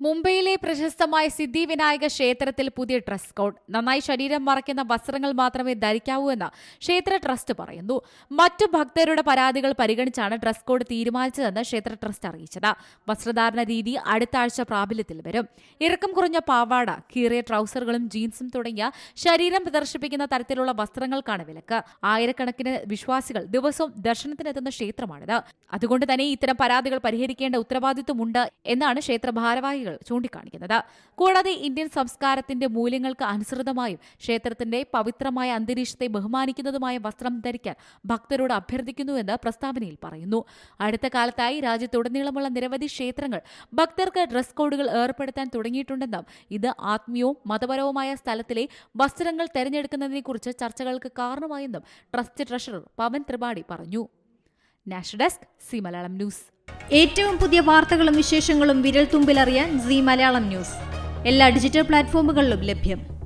മുംബൈയിലെ പ്രശസ്തമായ സിദ്ധിവിനായക ക്ഷേത്രത്തിൽ പുതിയ ഡ്രസ് കോഡ്. നന്നായി ശരീരം മറയ്ക്കുന്ന വസ്ത്രങ്ങൾ മാത്രമേ ധരിക്കാവൂ എന്ന് ക്ഷേത്ര ട്രസ്റ്റ് പറയുന്നു. മറ്റു ഭക്തരുടെ പരാതികൾ പരിഗണിച്ചാണ് ഡ്രസ് കോഡ് തീരുമാനിച്ചതെന്ന് ക്ഷേത്ര ട്രസ്റ്റ് അറിയിച്ചത്. വസ്ത്രധാരണ രീതി അടുത്ത ആഴ്ച പ്രാബല്യത്തിൽ വരും. ഇറക്കം കുറഞ്ഞ പാവാട, കീറിയ ട്രൗസറുകളും ജീൻസും തുടങ്ങിയ ശരീരം പ്രദർശിപ്പിക്കുന്ന തരത്തിലുള്ള വസ്ത്രങ്ങൾക്കാണ് വിലക്ക്. ആയിരക്കണക്കിന് വിശ്വാസികൾ ദിവസവും ദർശനത്തിനെത്തുന്ന ക്ഷേത്രമാണിത്. അതുകൊണ്ട് തന്നെ ഇത്തരം പരാതികൾ പരിഹരിക്കേണ്ട ഉത്തരവാദിത്വമുണ്ട് എന്നാണ് ക്ഷേത്ര ഭാരവാഹികൾ ചൂണ്ടിക്കാണിക്കുന്നത്. കൂടാതെ ഇന്ത്യൻ സംസ്കാരത്തിന്റെ മൂല്യങ്ങൾക്ക് അനുസൃതമായും ക്ഷേത്രത്തിന്റെ പവിത്രമായ അന്തരീക്ഷത്തെ ബഹുമാനിക്കുന്നതുമായ വസ്ത്രം ധരിക്കാൻ ഭക്തരോട് അഭ്യർത്ഥിക്കുന്നുവെന്ന് പ്രസ്താവനയിൽ പറയുന്നു. അടുത്ത കാലത്തായി രാജ്യത്തുടനീളമുള്ള നിരവധി ക്ഷേത്രങ്ങൾ ഭക്തർക്ക് ഡ്രസ് കോഡുകൾ ഏർപ്പെടുത്താൻ തുടങ്ങിയിട്ടുണ്ടെന്നും ഇത് ആത്മീയവും മതപരവുമായ സ്ഥലത്തിലെ വസ്ത്രങ്ങൾ തെരഞ്ഞെടുക്കുന്നതിനെക്കുറിച്ച് ചർച്ചകൾക്ക് കാരണമായെന്നും ട്രസ്റ്റ് ട്രഷറർ പവൻ ത്രിപാഠി പറഞ്ഞു. National desk C Malayalam news. ഏറ്റവും പുതിയ വാർത്തകളും വിശേഷങ്ങളും വിരൽ തുമ്പിലറിയാൻ സി മലയാളം ന്യൂസ് എല്ലാ ഡിജിറ്റൽ പ്ലാറ്റ്ഫോമുകളിലും ലഭ്യം.